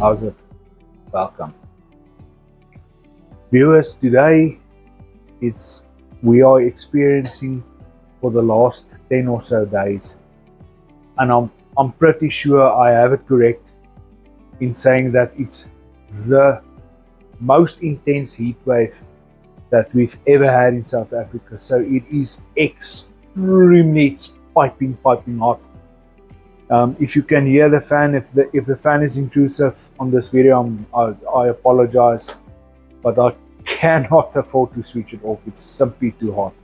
How's it? Welcome. Viewers, today we are experiencing for the last 10 or so days, and I'm pretty sure I have it correct in saying that it's the most intense heat wave that we've ever had in South Africa. So it is extremely, it's piping hot. If you can hear the fan, if the fan is intrusive on this video, I apologize, but I cannot afford to switch it off. It's simply too hot.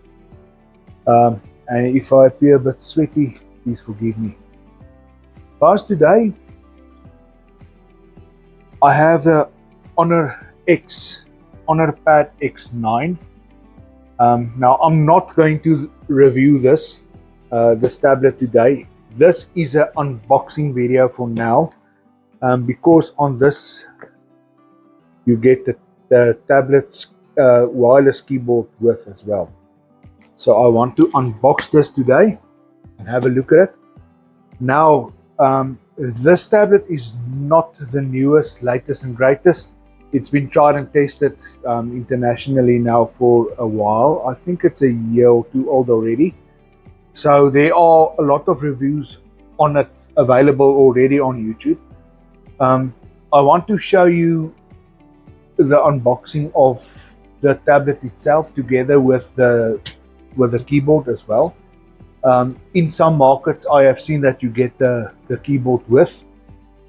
And if I appear a bit sweaty, please forgive me. Guys, today I have the Honor Pad X9. Now I'm not going to review this tablet today. This is an unboxing video for now, because on this you get the tablet's wireless keyboard with as well. So I want to unbox this today and have a look at it. Now, this tablet is not the newest, latest and greatest. It's been tried and tested internationally now for a while. I think it's a year or two old already. So there are a lot of reviews on it available already on YouTube. I want to show you the unboxing of the tablet itself together with the keyboard as well. In some markets, I have seen that you get the keyboard with.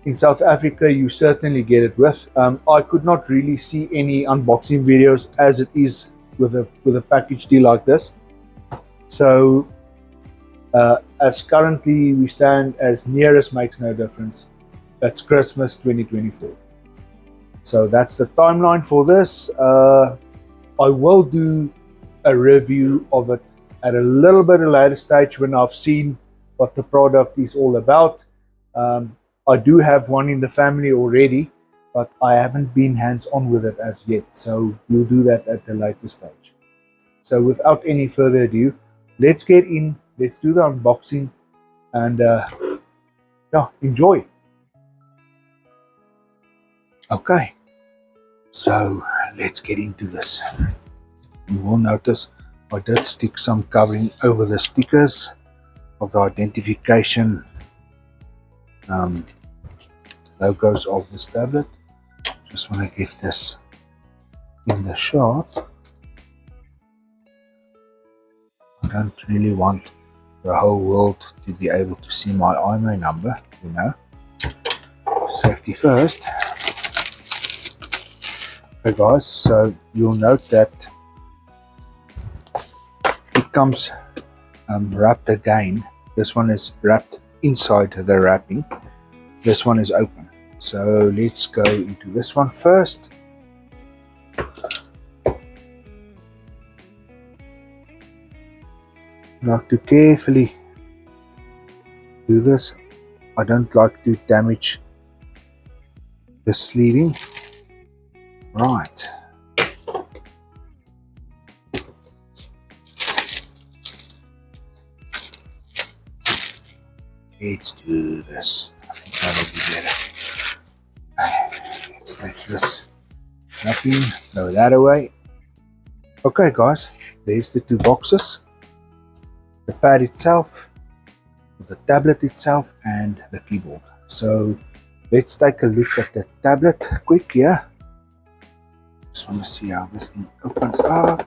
In South Africa, you certainly get it with. I could not really see any unboxing videos as it is with a package deal like this. So, as currently we stand, as near as makes no difference, that's Christmas 2024. So that's the timeline for this. I will do a review of it at a little bit of a later stage when I've seen what the product is all about. I do have one in the family already, but I haven't been hands-on with it as yet. So we'll do that at the later stage. So without any further ado, let's get in, let's do the unboxing, and yeah, enjoy. Okay, so let's get into this. You will notice I did stick some covering over the stickers of the identification logos of this tablet. Just want to get this in the shot. I don't really want the whole world to be able to see my IMEI number, you know. Safety first. Okay guys, so you'll note that it comes wrapped again. This one is wrapped inside the wrapping. This one is open. So let's go into this one first. I like to carefully do this. I don't like to damage the sleeving. Right. Let's do this. I think that'll be better. Let's take this wrapping, throw that away. Okay guys, there's the two boxes. The pad itself, the tablet itself, and the keyboard. So let's take a look at the tablet quick here. Just want to see how this thing opens up.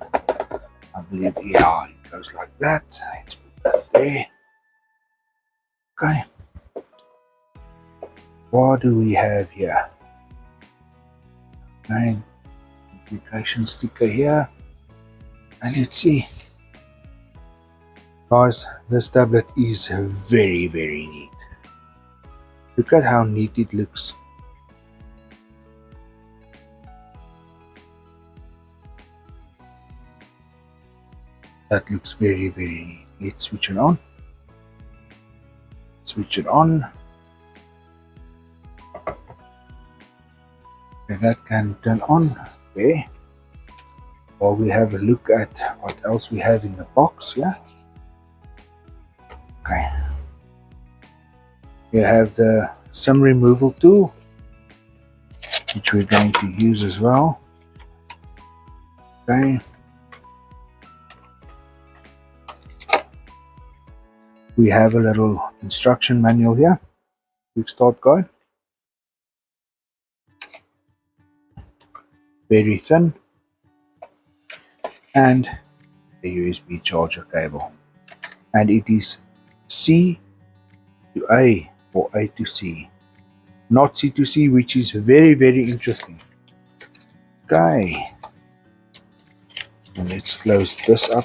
I believe, yeah, it goes like that. Let's put that there. Okay. What do we have here? Name, application sticker here. And let's see. Guys, this tablet is very, very neat. Look at how neat it looks. That looks very, very neat. Let's switch it on. Switch it on. Okay, that can turn on. Okay. While we have a look at what else we have in the box, yeah. Okay. You have the SIM removal tool. which we're going to use as well. Okay. We have a little instruction manual here. Quick start guide. Very thin. And a USB charger cable. And it is C to A or A to C. Not C to C, which is very, very interesting. Okay. And let's close this up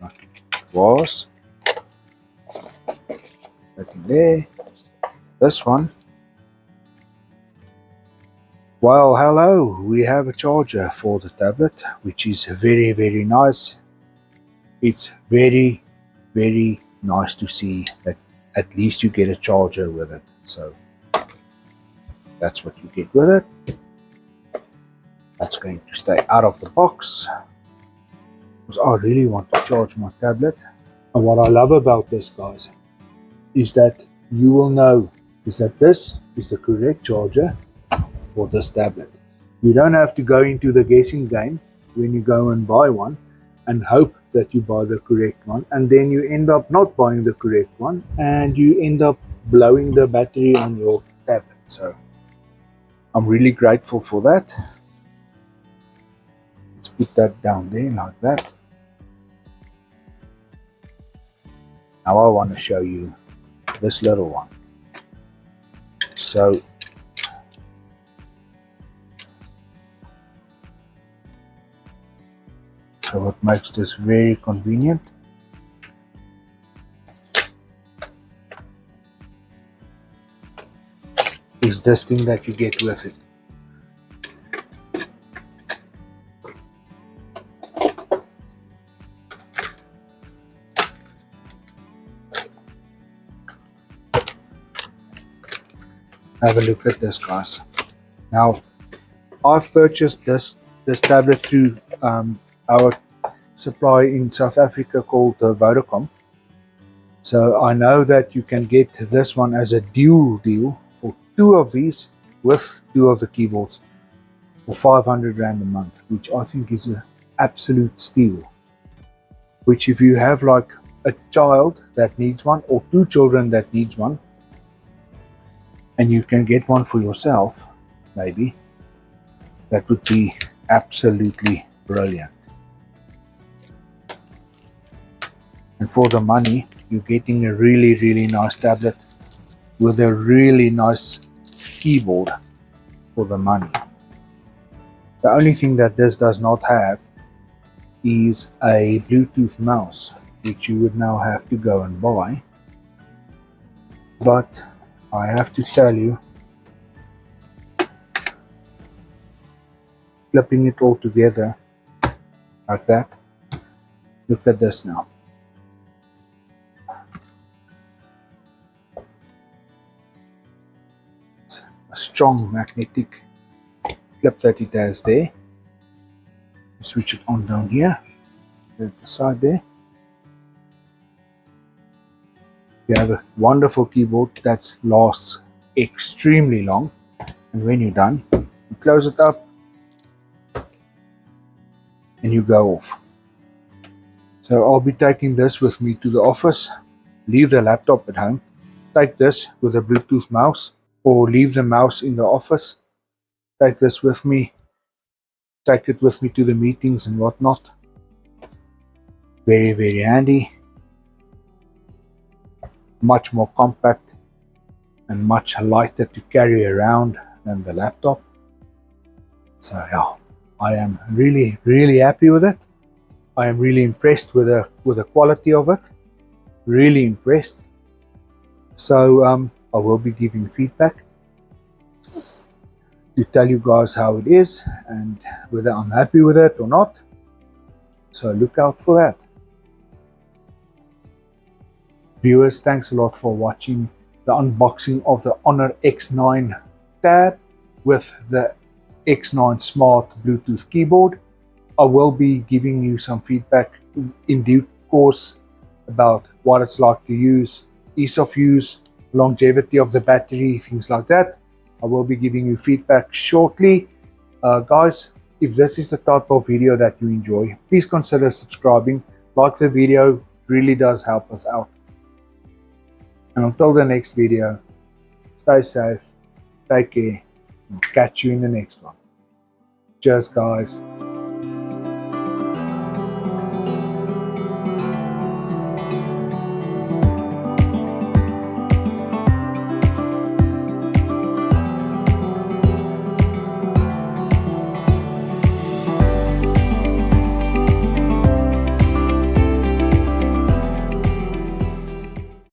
like it was. That in there. This one. Well, hello. We have a charger for the tablet, which is very, very nice. It's very, very nice to see that at least you get a charger with it. So that's what you get with it. That's going to stay out of the box, because I really want to charge my tablet. And what I love about this, guys, is that you will know is that this is the correct charger for this tablet. You don't have to go into the guessing game when you go and buy one and hope that you buy the correct one, and then you end up not buying the correct one and you end up blowing the battery on your tablet. So I'm really grateful for that. Let's put that down there like that. Now I want to show you this little one. So what makes this very convenient is this thing that you get with it. Have a look at this, guys. Now, I've purchased this tablet through our supply in South Africa called Vodacom. So I know that you can get this one as a dual deal for 2 of these with 2 of the keyboards for 500 Rand a month, which I think is an absolute steal. Which if you have like a child that needs one or 2 children that needs one, and you can get one for yourself, maybe, that would be absolutely brilliant. And for the money, you're getting a really, really nice tablet with a really nice keyboard for the money. The only thing that this does not have is a Bluetooth mouse, which you would now have to go and buy. But I have to tell you, clipping it all together like that, look at this now. It's a strong magnetic clip that it has there. Switch it on down here, at the side there. You have a wonderful keyboard that lasts extremely long, and when you're done, you close it up and you go off. So I'll be taking this with me to the office, leave the laptop at home, take this with a Bluetooth mouse, or leave the mouse in the office, take this with me, take it with me to the meetings and whatnot. Very, very handy. Much more compact and much lighter to carry around than the laptop. So yeah, I am really, really happy with it. I am really impressed with the quality of it. Really impressed. So I will be giving feedback to tell you guys how it is and whether I'm happy with it or not. So look out for that. Viewers, thanks a lot for watching the unboxing of the Honor X9 tab with the X9 Smart Bluetooth keyboard. I will be giving you some feedback in due course about what it's like to use, ease of use, longevity of the battery, things like that. I will be giving you feedback shortly. Guys, if this is the type of video that you enjoy, please consider subscribing. Like the video, it really does help us out. And until the next video, stay safe, take care, and catch you in the next one. Cheers, guys.